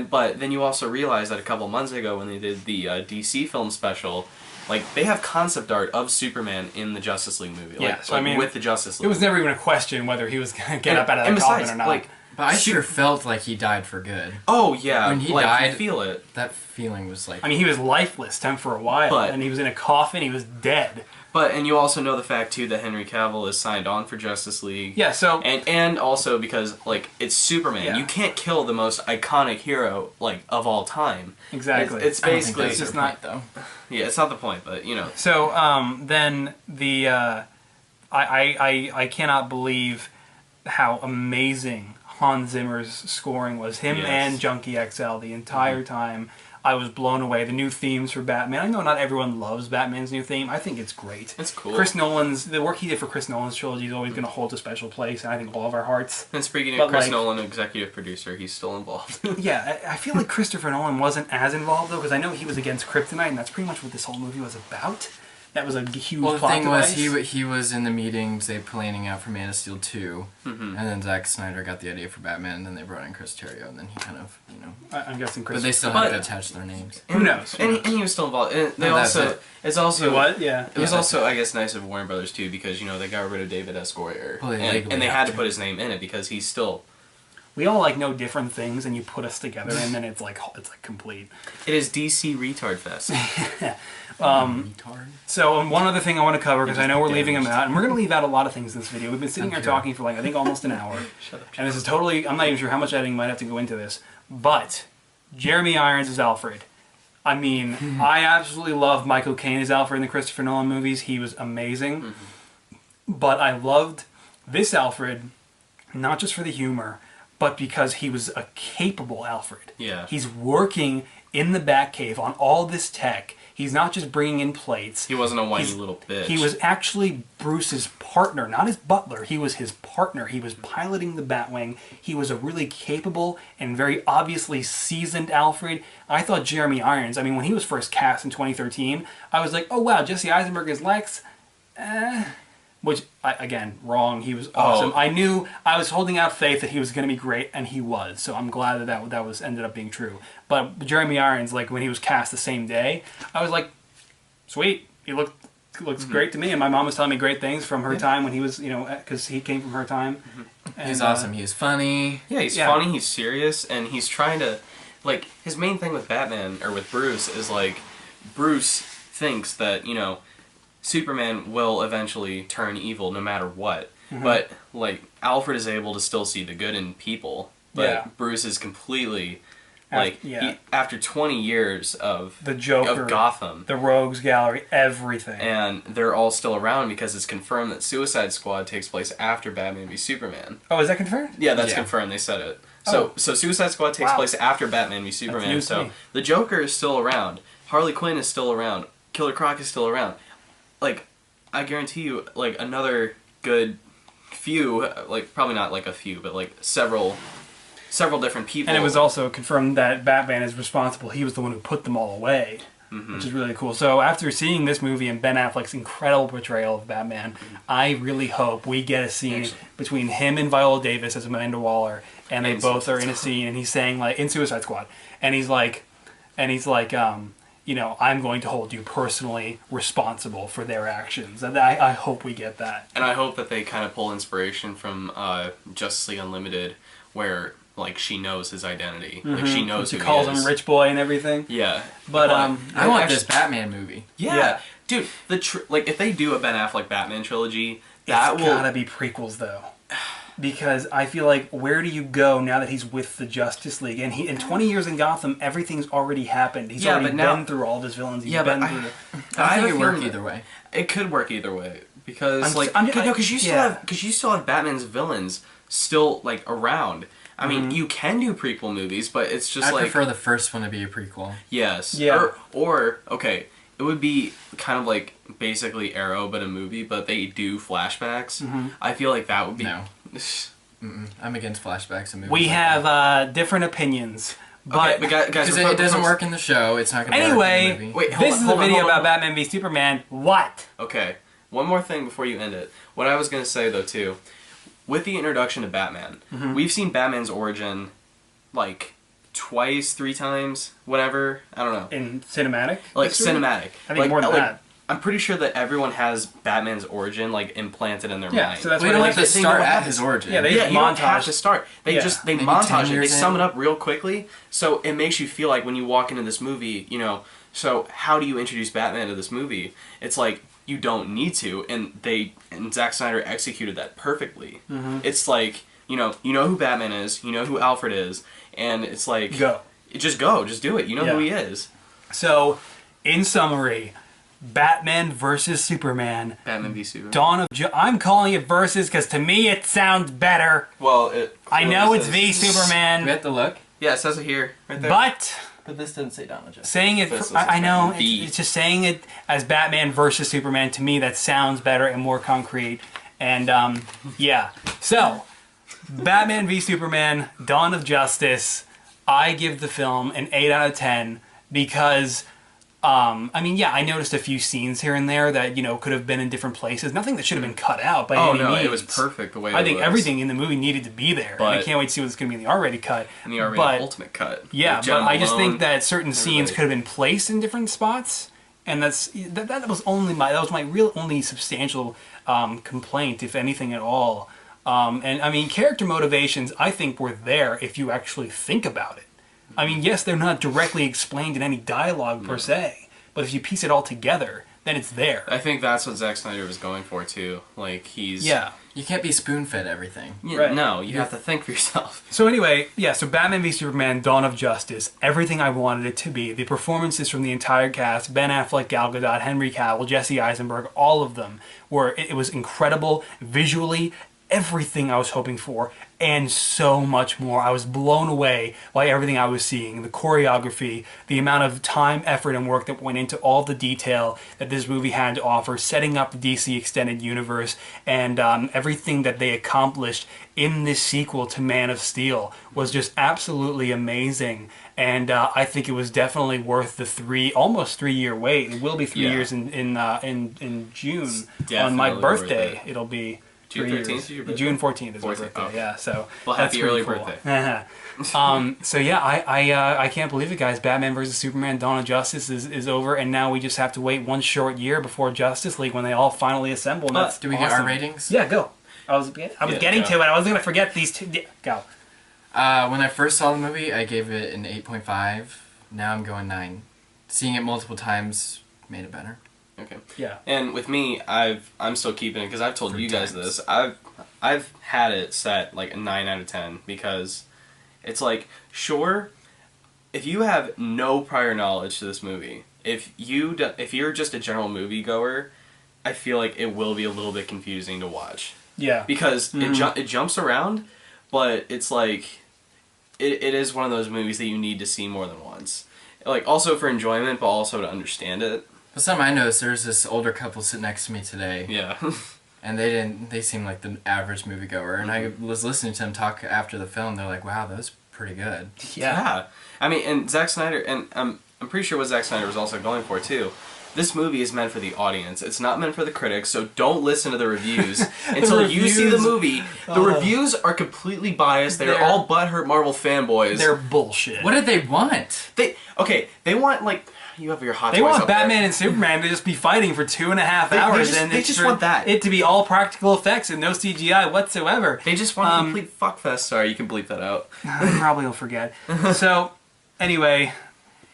but then you also realize that a couple months ago when they did the DC film special, like they have concept art of Superman in the Justice League movie. With the Justice League. It was never even a question whether he was going to get up out of the coffin or not. But I sure felt like he died for good. Oh yeah, when he died, you feel it. That feeling was like. I mean, he was lifeless for a while, and he was in a coffin. He was dead. And you also know the fact too that Henry Cavill is signed on for Justice League. Yeah. So and also because like it's Superman, you can't kill the most iconic hero like of all time. Exactly. It's basically it's just not though. Yeah, it's not the point, but So then the I cannot believe how amazing Hans Zimmer's scoring was. Him and Junkie XL the entire time. I was blown away. The new themes for Batman. I know not everyone loves Batman's new theme. I think it's great. It's cool. The work he did for Chris Nolan's trilogy is always going to hold a special place, and I think all of our hearts. And speaking of Chris Nolan, executive producer, he's still involved. Yeah, I feel like Christopher Nolan wasn't as involved, though, because I know he was against Kryptonite, and that's pretty much what this whole movie was about. That was a huge plot device. Well, the thing was, he was in the meetings, they planning out for Man of Steel 2, and then Zack Snyder got the idea for Batman, and then they brought in Chris Terrio, and then he kind of, I'm guessing Chris. But they still had to attach their names. Who knows? And he was still involved. And they it's also It was also, I guess, nice of Warner Brothers too, because they got rid of David S. Goyer, and they had to put his name in it because he's still. We all know different things, and you put us together, and then it's like complete. It is DC Retard Fest. So one other thing I want to cover, because I know we're leaving them out, and we're going to leave out a lot of things in this video. We've been sitting here talking for I think almost an hour. Shut up. And this is totally, I'm not even sure how much editing might have to go into this, but Jeremy Irons is Alfred. I mean, I absolutely love Michael Caine as Alfred in the Christopher Nolan movies. He was amazing. But I loved this Alfred, not just for the humor, but because he was a capable Alfred. Yeah. He's working in the Batcave on all this tech. He's not just bringing in plates. He wasn't a whiny little bitch. He was actually Bruce's partner, not his butler. He was his partner. He was piloting the Batwing. He was a really capable and very obviously seasoned Alfred. I thought Jeremy Irons, when he was first cast in 2013, I was like, oh wow, Jesse Eisenberg is Lex. Which, again, wrong. He was awesome. I was holding out faith that he was going to be great, and he was. So I'm glad that was ended up being true. But Jeremy Irons, when he was cast the same day, I was like, sweet. He looks great to me. And my mom was telling me great things from her time when he was, because he came from her time. And, he's awesome. He's funny. Yeah, he's funny. He's serious, and he's trying to, his main thing with Batman or with Bruce is Bruce thinks that Superman will eventually turn evil no matter what. But, Alfred is able to still see the good in people. But Bruce is completely, after 20 years of the Joker, of Gotham, the Rogues Gallery, everything. And they're all still around because it's confirmed that Suicide Squad takes place after Batman v Superman. Oh, is that confirmed? Yeah, that's confirmed. They said it. So Suicide Squad takes place after Batman v Superman. So the Joker is still around. Harley Quinn is still around. Killer Croc is still around. I guarantee you, another good few, probably not a few, but several different people. And it was also confirmed that Batman is responsible. He was the one who put them all away. which is really cool. So after seeing this movie and Ben Affleck's incredible portrayal of Batman, I really hope we get a scene between him and Viola Davis as Amanda Waller, and they both are in a scene, and he's saying like in Suicide Squad, and he's like, you know, I'm going to hold you personally responsible for their actions. And I hope we get that. And I hope that they kind of pull inspiration from Justice League Unlimited, where like she knows his identity, like she knows She who calls he is. him Rich Boy and everything. Yeah, But I want this Batman movie. yeah, dude. Like if they do a Ben Affleck Batman trilogy, that it's will gotta be prequels though. Because I feel like, where do you go now that he's with the Justice League? And in 20 years in Gotham, everything's already happened. He's already been through all of his villains. He's been through I think have it a work feeling either way. It could work either way because yeah. you still have Batman's villains still like around. I mean, you can do prequel movies, but it's just I prefer the first one to be a prequel. yes, Yeah. or okay, it would be kind of like basically Arrow but a movie, but they do flashbacks. I feel like that would be No. I'm against flashbacks and movies. We like have different opinions. But guys, because it doesn't work in the show. It's not going to work in the anyway, movie. Wait, this is a video about Batman v Superman. What? Okay, one more thing before you end it. What I was going to say, though, too, with the introduction of Batman, we've seen Batman's origin, like, twice, 3 times, whatever. I don't know. In cinematic? Like, history? cinematic. I think more than that. I'm pretty sure that everyone has Batman's origin, like, implanted in their Yeah, mind. so that's We why don't they have to like start at his origin. Yeah, they Yeah, you don't have montage. to start. They Yeah. just, they Maybe 10 montage it. They years sum in. it up real quickly, so it makes you feel like when you walk into this movie, you know, so how do you introduce Batman to this movie? It's like, you don't need to, and Zack Snyder executed that perfectly. It's like, you know who Batman is, you know who Alfred is, and it's like... Go. Just go, just do it. You know who he is. So, in summary, Batman versus Superman. Batman v Superman. Dawn of I'm calling it versus because to me it sounds better. Well, it... I know it's says- v Do we Superman, have to look? Yeah, it says it here, right there. but But this didn't say Dawn of Justice. saying it, This is I know, Batman v. it's just saying it as Batman versus Superman, to me that sounds better and more concrete. And, yeah. So, Batman v Superman, Dawn of Justice, I give the film an 8 out of 10 because, I mean, yeah, I noticed a few scenes here and there that, you know, could have been in different places. Nothing that should have been cut out by any means. It was perfect the way I it think was. everything in the movie needed to be there. And I But- can't wait to see what's going to be in the R-rated cut. And the R-rated But- Ultimate Cut. Yeah, With but Jenna I just Malone. think that certain scenes Everybody. could have been placed in different spots, and that was my real only substantial complaint, if anything at all. And I mean, character motivations I think were there if you actually think about it. I mean, yes, they're not directly explained in any dialogue per se, but if you piece it all together, then it's there. I think that's what Zack Snyder was going for too. Like he's Yeah. You can't be spoon-fed everything. Yeah, Right. No, you have to think for yourself. So anyway, yeah, so Batman v Superman, Dawn of Justice, everything I wanted it to be. The performances from the entire cast, Ben Affleck, Gal Gadot, Henry Cavill, Jesse Eisenberg, all of them it was incredible visually, everything I was hoping for, and so much more. I was blown away by everything I was seeing. The choreography, the amount of time, effort, and work that went into all the detail that this movie had to offer, setting up the DC Extended Universe, and everything that they accomplished in this sequel to Man of Steel was just absolutely amazing. And I think it was definitely worth the almost 3 year wait. It will be 3 years in June on my definitely worth birthday. it. It'll be June 3 years. 13th is your birthday? June 14th is my 14th, birthday. oh. Yeah, so Well, that's happy pretty early cool. birthday. So yeah, I can't believe it, guys. Batman vs Superman: Dawn of Justice is over, and now we just have to wait one short year before Justice League when they all finally assemble. And that's Do we get awesome. our ratings? Yeah, go. I was getting to it. I was gonna forget these two. Yeah, go. When I first saw the movie, I gave it an 8.5. Now I'm going 9. Seeing it multiple times made it better. Okay. Yeah. And with me, I'm still keeping it because I've told 3 you guys times. this. I've had it set like a 9 out of 10 because it's like, sure, if you have no prior knowledge to this movie, if you're just a general moviegoer, I feel like it will be a little bit confusing to watch Yeah. because it jumps around, but it's like it is one of those movies that you need to see more than once. Like also for enjoyment, but also to understand it. But something I noticed, there's this older couple sitting next to me today, Yeah. and they seemed like the average moviegoer, and I was listening to them talk after the film, they're like, wow, that was pretty good. Yeah. I mean, and Zack Snyder, and I'm pretty sure what Zack Snyder was also going for too. This movie is meant for the audience. It's not meant for the critics, so don't listen to the reviews until you see the movie. The reviews are completely biased. They're all butthurt Marvel fanboys. They're bullshit. What did they want? They want, like, you have your hot They toys want up Batman there. and Superman to just be fighting for 2.5 hours, and they just want that. it to be all practical effects and no CGI whatsoever. They just want a complete fuckfest. Sorry, you can bleep that out. I probably will forget. So, anyway,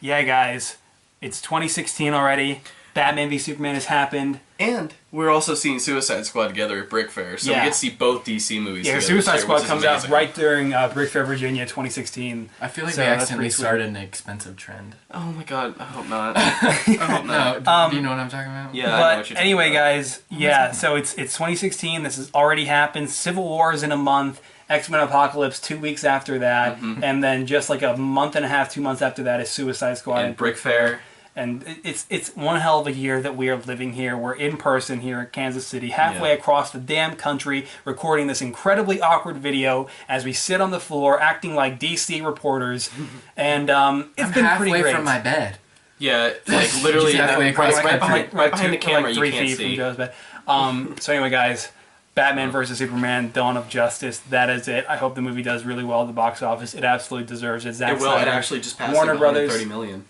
yeah, guys, it's 2016 already. Batman v Superman has happened. And we're also seeing Suicide Squad together at Brick Fair, so we get to see both DC movies together. Suicide this year, Squad which is comes amazing. out right during Brick Fair, Virginia, 2016. I feel like So they that's accidentally pretty sweet. started an expensive trend. Oh my god, I hope not. I hope not. No, do you know what I'm talking about? Yeah, I know But what you're anyway, talking about. guys, yeah, so it's 2016. This has already happened. Civil War is in a month. X-Men Apocalypse 2 weeks after that. And then just like a month and a half, 2 months after that is Suicide Squad And Brick Fair. And it's one hell of a year that we are living here. We're in person here in Kansas City, halfway across the damn country, recording this incredibly awkward video as we sit on the floor acting like DC reporters. And it's I'm been pretty halfway great. from my bed. Yeah, like literally Just halfway across the country. right behind the camera, like you 3 can't feet see. from Joe's bed. So anyway, guys, Batman vs Superman: Dawn of Justice. That is it. I hope the movie does really well at the box office. It absolutely deserves it. Zack It will. It Snyder, actually just passed Warner like Brothers. 130 million.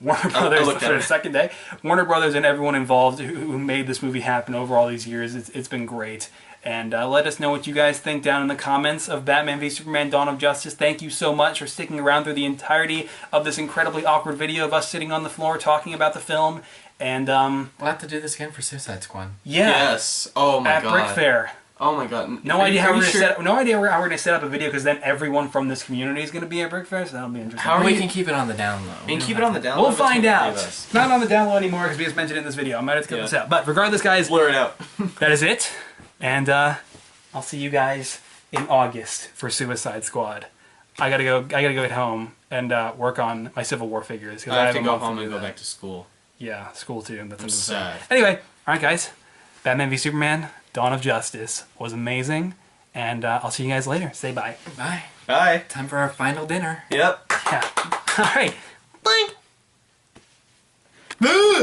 Warner I Brothers looked for at the it. second day. Warner Brothers and everyone involved who made this movie happen over all these years. It's been great. And let us know what you guys think down in the comments of Batman v Superman: Dawn of Justice. Thank you so much for sticking around through the entirety of this incredibly awkward video of us sitting on the floor talking about the film. And We'll have to do this again for Suicide Squad. yeah, Yes. Oh my at god. Brick Fair. Oh my god. No idea how we're gonna set up a video because then everyone from this community is gonna be at Brick Fair, so that'll be interesting. How are we you- can keep it on the down low. We can keep it on the down. We'll low find between the out. three of us. It's not on the download anymore because we just mentioned it in this video. I might have to cut this out. But regardless, guys, Blur it out. that is it. And I'll see you guys in August for Suicide Squad. I gotta go get home and work on my Civil War figures. 'Cause I have a to go month home do and go that. back to school. Yeah, school too. That's I'm another thing. sad. Anyway, all right, guys. Batman v Superman: Dawn of Justice was amazing, and I'll see you guys later. Say bye. Bye. Bye. Time for our final dinner. Yep. Yeah. All right. Bye.